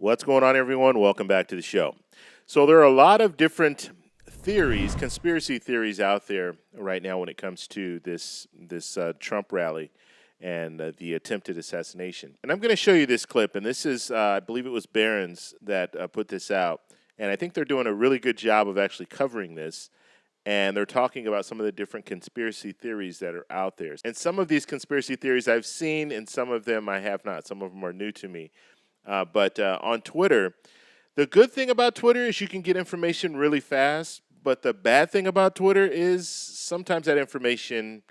What's going on, everyone? Welcome back to the show. So there are a lot of different theories, conspiracy theories out there right now when it comes to this Trump rally and the attempted assassination. And I'm going to show you this clip, and this is, I believe it was Barron's that put this out. And I think they're doing a really good job of actually covering this. And they're talking about some of the different conspiracy theories that are out there. And some of these conspiracy theories I've seen, and some of them I have not. Some of them are new to me. But on Twitter, the good thing about Twitter is you can get information really fast. But the bad thing about Twitter is sometimes that information,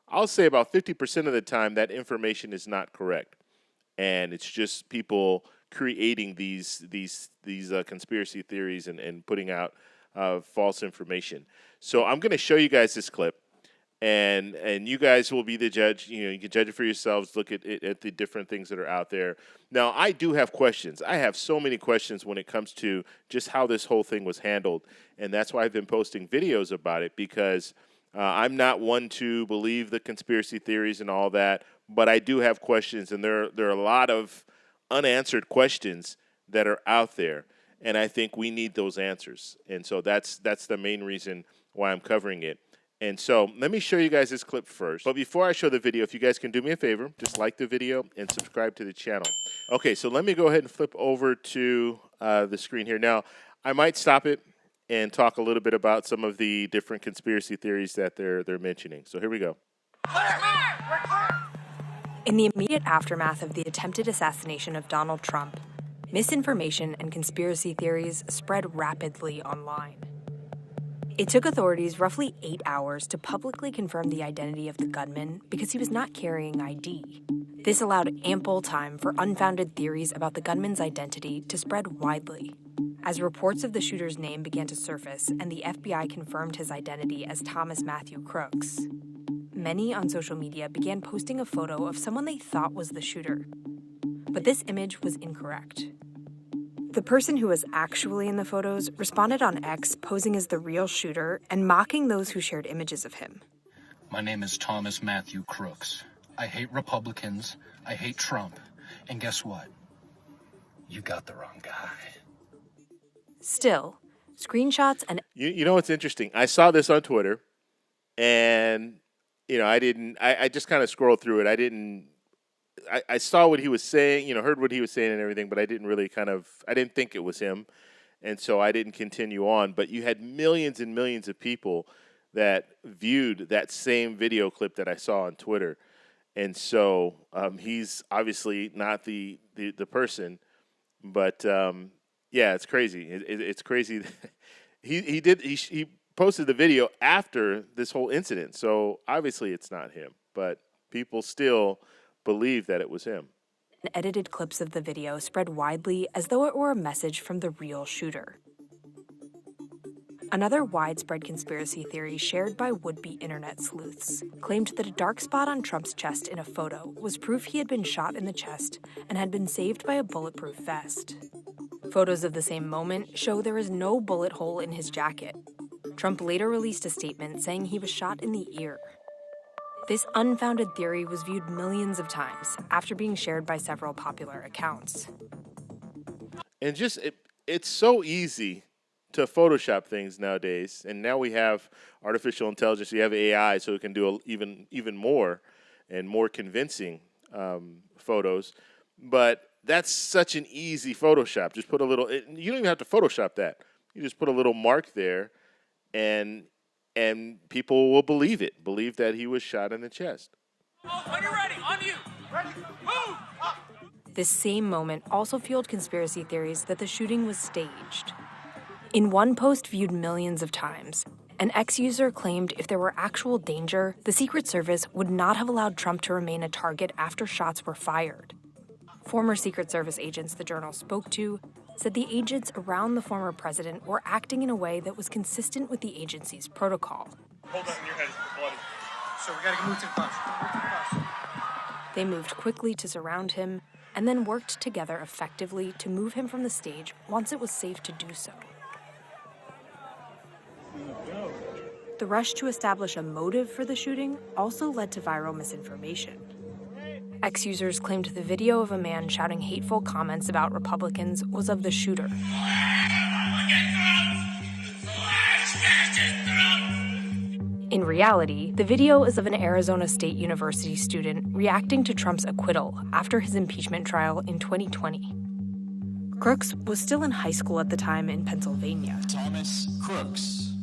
I'll say about 50% of the time, that information is not correct. And it's just people creating these conspiracy theories and putting out false information. So I'm going to show you guys this clip. And you guys will be the judge. You know, you can judge it for yourselves. Look at the different things that are out there. Now, I do have questions. I have so many questions when it comes to just how this whole thing was handled, and that's why I've been posting videos about it, because I'm not one to believe the conspiracy theories and all that, but I do have questions, and there are a lot of unanswered questions that are out there, and I think we need those answers. And so that's the main reason why I'm covering it. And so let me show you guys this clip first. But before I show the video, if you guys can do me a favor, just like the video and subscribe to the channel. Okay, so let me go ahead and flip over to the screen here. Now, I might stop it and talk a little bit about some of the different conspiracy theories that they're mentioning. So here we go. In the immediate aftermath of the attempted assassination of Donald Trump, misinformation and conspiracy theories spread rapidly online. It took authorities roughly 8 hours to publicly confirm the identity of the gunman because he was not carrying ID. This allowed ample time for unfounded theories about the gunman's identity to spread widely. As reports of the shooter's name began to surface and the FBI confirmed his identity as Thomas Matthew Crooks, many on social media began posting a photo of someone they thought was the shooter. But this image was incorrect. The person who was actually in the photos responded on X, posing as the real shooter and mocking those who shared images of him. My name is Thomas Matthew Crooks. I hate Republicans. I hate Trump. And guess what? You got the wrong guy. Still, screenshots and... You know what's interesting? I saw this on Twitter, and, you know, I just kind of scrolled through it. I saw what he was saying, you know, heard what he was saying and everything, but I didn't really I didn't think it was him. And so I didn't continue on. But you had millions and millions of people that viewed that same video clip that I saw on Twitter. And so he's obviously not the person. But, yeah, it's crazy. It's crazy. He posted the video after this whole incident. So obviously it's not him. But people still believe that it was him. Edited clips of the video spread widely as though it were a message from the real shooter. Another widespread conspiracy theory shared by would-be internet sleuths claimed that a dark spot on Trump's chest in a photo was proof he had been shot in the chest and had been saved by a bulletproof vest. Photos of the same moment show there is no bullet hole in his jacket. Trump later released a statement saying he was shot in the ear. This unfounded theory was viewed millions of times after being shared by several popular accounts. And just, it's so easy to Photoshop things nowadays. And now we have artificial intelligence, we have AI, so it can do even more and more convincing photos. But that's such an easy Photoshop. Just put a little, you don't even have to Photoshop that. You just put a little mark there, and people will believe that he was shot in the chest. When you're ready, on you. Ready, move! This same moment also fueled conspiracy theories that the shooting was staged. In one post viewed millions of times, an ex-user claimed if there were actual danger, the Secret Service would not have allowed Trump to remain a target after shots were fired. Former Secret Service agents the Journal spoke to said the agents around the former president were acting in a way that was consistent with the agency's protocol. Hold on, your head is bloody. So we gotta move to the bus. They moved quickly to surround him and then worked together effectively to move him from the stage once it was safe to do so. The rush to establish a motive for the shooting also led to viral misinformation. X users claimed the video of a man shouting hateful comments about Republicans was of the shooter. In reality, the video is of an Arizona State University student reacting to Trump's acquittal after his impeachment trial in 2020. Crooks was still in high school at the time in Pennsylvania. Thomas Crooks.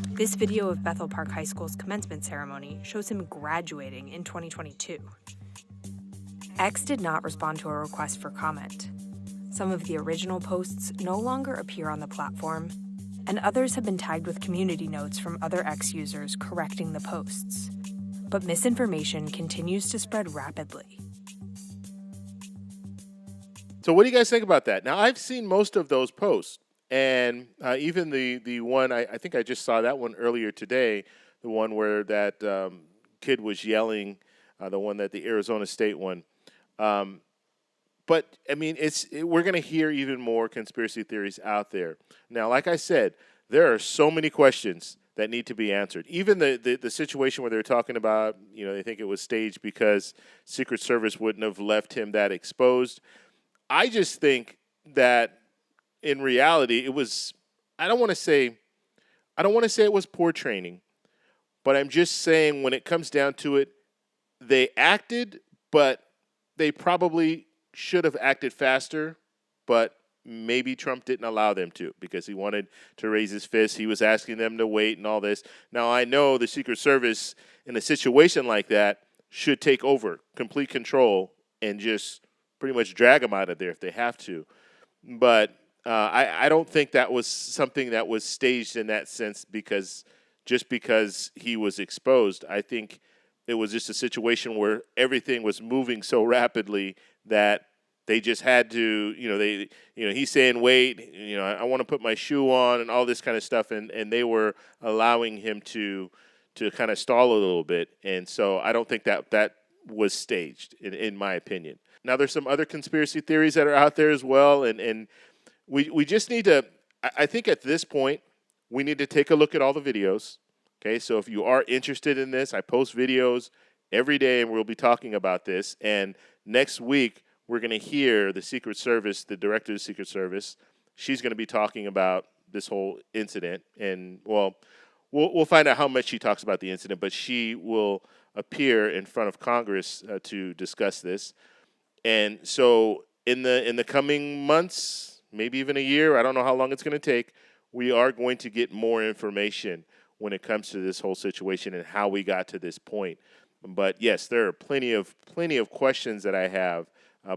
This video of Bethel Park High School's commencement ceremony shows him graduating in 2022. X did not respond to a request for comment. Some of the original posts no longer appear on the platform, and others have been tagged with community notes from other X users correcting the posts. But misinformation continues to spread rapidly. So what do you guys think about that? Now, I've seen most of those posts, and even the one, I think I just saw that one earlier today, the one where that kid was yelling, the one that the Arizona State one. But, I mean, we're going to hear even more conspiracy theories out there. Now, like I said, there are so many questions that need to be answered. Even the situation where they're talking about, they think it was staged because Secret Service wouldn't have left him that exposed. I just think that in reality, it was, I don't want to say it was poor training, but I'm just saying when it comes down to it, they acted, but they probably should have acted faster, but maybe Trump didn't allow them to because he wanted to raise his fist. He was asking them to wait and all this. Now, I know the Secret Service in a situation like that should take over, complete control, and just pretty much drag him out of there if they have to. But I don't think that was something that was staged in that sense because he was exposed. I think it was just a situation where everything was moving so rapidly that they just had to, he's saying, wait, I want to put my shoe on and all this kind of stuff. And they were allowing him to kind of stall a little bit. And so I don't think that was staged, in my opinion. Now, there's some other conspiracy theories that are out there as well. And we just need to, I think at this point, we need to take a look at all the videos. Okay, so if you are interested in this, I post videos every day, and we'll be talking about this. And next week, we're going to hear the Secret Service, the director of the Secret Service. She's going to be talking about this whole incident. And, well, we'll find out how much she talks about the incident, but she will appear in front of Congress to discuss this. And so in the coming months, maybe even a year, I don't know how long it's going to take, we are going to get more information when it comes to this whole situation and how we got to this point. But yes, there are plenty of questions that I have,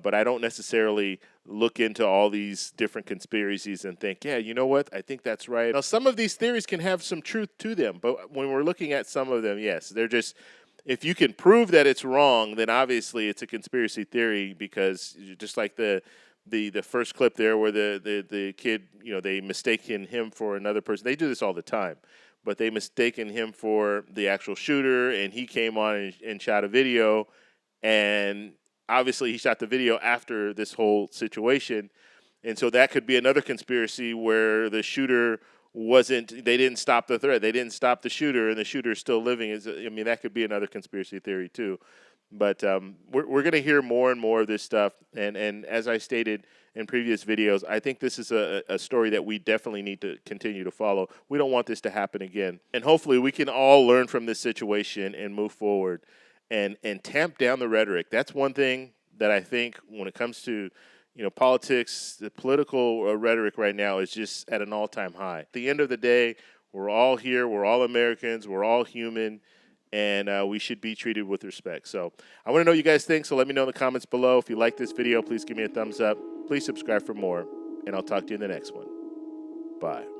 but I don't necessarily look into all these different conspiracies and think, yeah, you know what? I think that's right. Now, some of these theories can have some truth to them, but when we're looking at some of them, yes, they're just, if you can prove that it's wrong, then obviously it's a conspiracy theory because just like the first clip there where the kid, they mistaken him for another person. They do this all the time. But they mistaken him for the actual shooter, and he came on and shot a video, and obviously he shot the video after this whole situation, and so that could be another conspiracy where the shooter they didn't stop the threat, they didn't stop the shooter, and the shooter is still living. That could be another conspiracy theory too. But we're going to hear more and more of this stuff, and as I stated in previous videos, I think this is a story that we definitely need to continue to follow. We don't want this to happen again. And hopefully we can all learn from this situation and move forward and tamp down the rhetoric. That's one thing that I think when it comes to politics, the political rhetoric right now is just at an all-time high. At the end of the day, we're all here, we're all Americans, we're all human, and we should be treated with respect. So I want to know what you guys think, so let me know in the comments below. If you like this video, please give me a thumbs up. Please subscribe for more, and I'll talk to you in the next one. Bye.